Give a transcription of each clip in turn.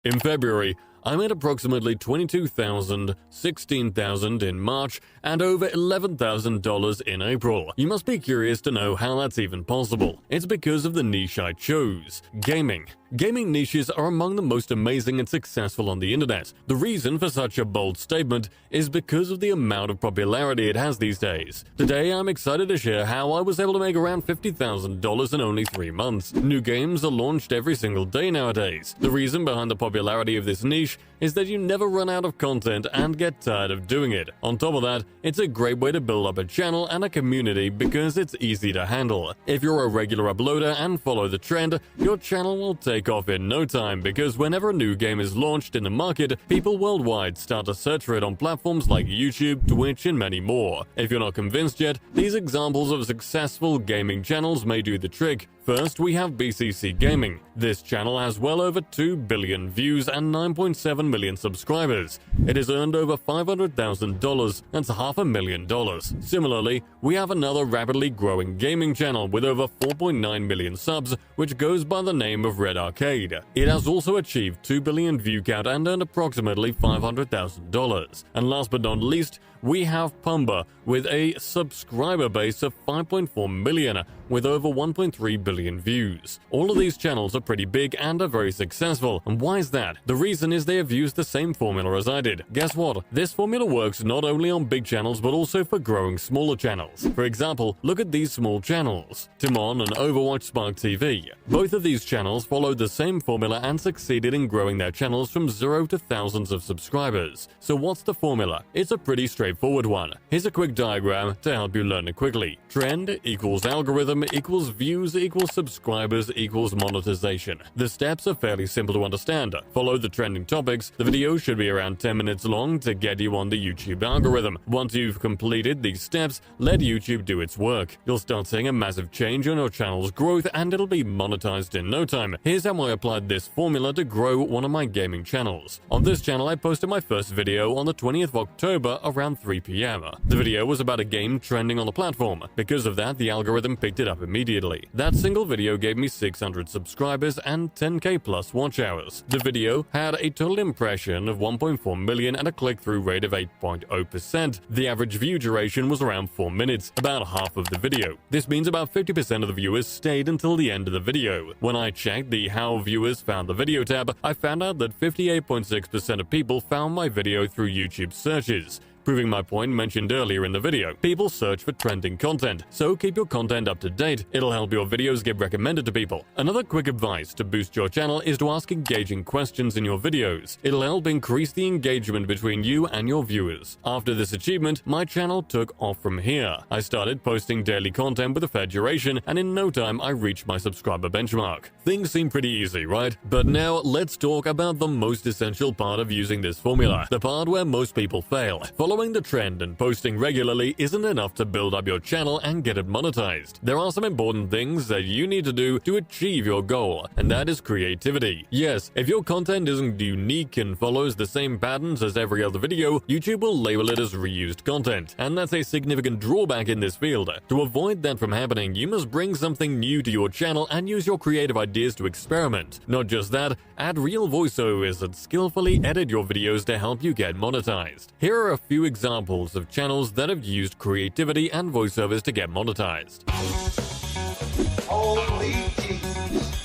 In February, I made approximately $22,000, $16,000 in March, and over $11,000 in April. You must be curious to know how that's even possible. It's because of the niche I chose: gaming. Gaming niches are among the most amazing and successful on the internet. The reason for such a bold statement is because of the amount of popularity it has these days. Today, I'm excited to share how I was able to make around $50,000 in only 3 months. New games are launched every single day nowadays. The reason behind the popularity of this niche is that you never run out of content and get tired of doing it. On top of that, it's a great way to build up a channel and a community because it's easy to handle. If you're a regular uploader and follow the trend, your channel will take off in no time because whenever a new game is launched in the market, people worldwide start to search for it on platforms like YouTube, Twitch, and many more. If you're not convinced yet, these examples of successful gaming channels may do the trick. First, we have BCC Gaming. This channel has well over 2 billion views and 9.7 million subscribers. It has earned over $500,000, that's $500,000. Similarly, we have another rapidly growing gaming channel with over 4.9 million subs, which goes by the name of Red Arcade. It has also achieved 2 billion view count and earned approximately $500,000. And last but not least, we have Pumba with a subscriber base of 5.4 million with over 1.3 billion views. All of these channels are pretty big and are very successful. And why is that? The reason is they have used the same formula as I did. Guess what? This formula works not only on big channels but also for growing smaller channels. For example, look at these small channels: Timon and Overwatch Spark TV. Both of these channels followed the same formula and succeeded in growing their channels from 0 to thousands of subscribers. So what's the formula? It's a pretty straightforward one. Here's a quick diagram to help you learn it quickly. Trend equals algorithm equals views equals subscribers equals monetization. The steps are fairly simple to understand. Follow the trending topics. The video should be around 10 minutes long to get you on the YouTube algorithm. Once you've completed these steps, let YouTube do its work. You'll start seeing a massive change on your channel's growth and it'll be monetized in no time. Here's how I applied this formula to grow one of my gaming channels. On this channel, I posted my first video on the 20th of October around 3 p.m. The video was about a game trending on the platform. Because of that, the algorithm picked it up immediately. That single video gave me 600 subscribers and 10k plus watch hours. The video had a total impression of 1.4 million and a click-through rate of 8.0%. The average view duration was around 4 minutes, about half of the video. This means about 50% of the viewers stayed until the end of the video. When I checked the How Viewers Found the Video tab, I found out that 58.6% of people found my video through YouTube searches, proving my point mentioned earlier in the video. People search for trending content, so keep your content up to date. It'll help your videos get recommended to people. Another quick advice to boost your channel is to ask engaging questions in your videos. It'll help increase the engagement between you and your viewers. After this achievement, my channel took off from here. I started posting daily content with a fair duration, and in no time I reached my subscriber benchmark. Things seem pretty easy, right? But now let's talk about the most essential part of using this formula, the part where most people fail. Following the trend and posting regularly isn't enough to build up your channel and get it monetized. There are some important things that you need to do to achieve your goal, and that is creativity. Yes, if your content isn't unique and follows the same patterns as every other video, YouTube will label it as reused content, and that's a significant drawback in this field. To avoid that from happening, you must bring something new to your channel and use your creative ideas to experiment. Not just that, add real voiceovers and skillfully edit your videos to help you get monetized. Here are a few examples of channels that have used creativity and voiceovers to get monetized. Holy Jesus.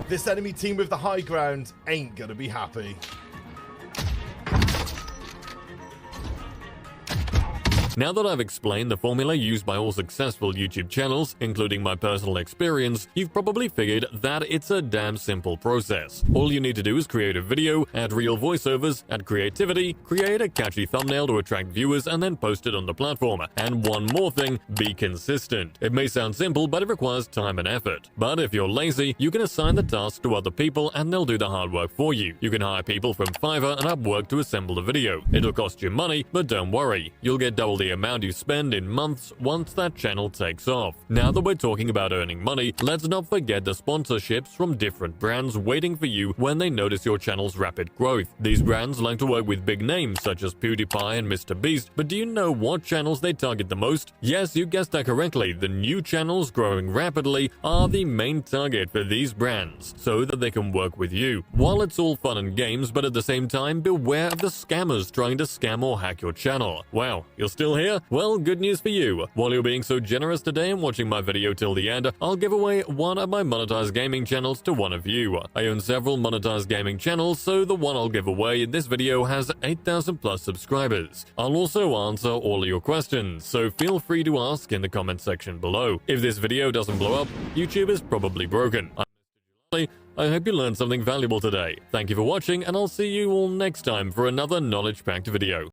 This enemy team with the high ground ain't gonna be happy. Now that I've explained the formula used by all successful YouTube channels, including my personal experience, you've probably figured that it's a damn simple process. All you need to do is create a video, add real voiceovers, add creativity, create a catchy thumbnail to attract viewers, and then post it on the platform. And one more thing, be consistent. It may sound simple, but it requires time and effort. But if you're lazy, you can assign the task to other people and they'll do the hard work for you. You can hire people from Fiverr and Upwork to assemble the video. It'll cost you money, but don't worry, you'll get double the the amount you spend in months once that channel takes off. Now that we're talking about earning money, let's not forget the sponsorships from different brands waiting for you when they notice your channel's rapid growth. These brands like to work with big names such as PewDiePie and MrBeast, but do you know what channels they target the most? Yes, you guessed that correctly. The new channels growing rapidly are the main target for these brands, so that they can work with you. While it's all fun and games, but at the same time, beware of the scammers trying to scam or hack your channel. Wow, you're still here? Well, good news for you. While you're being so generous today and watching my video till the end, I'll give away one of my monetized gaming channels to one of you. I own several monetized gaming channels, so the one I'll give away in this video has 8,000 plus subscribers. I'll also answer all of your questions, so feel free to ask in the comment section below. If this video doesn't blow up, YouTube is probably broken. I hope you learned something valuable today. Thank you for watching, and I'll see you all next time for another knowledge-packed video.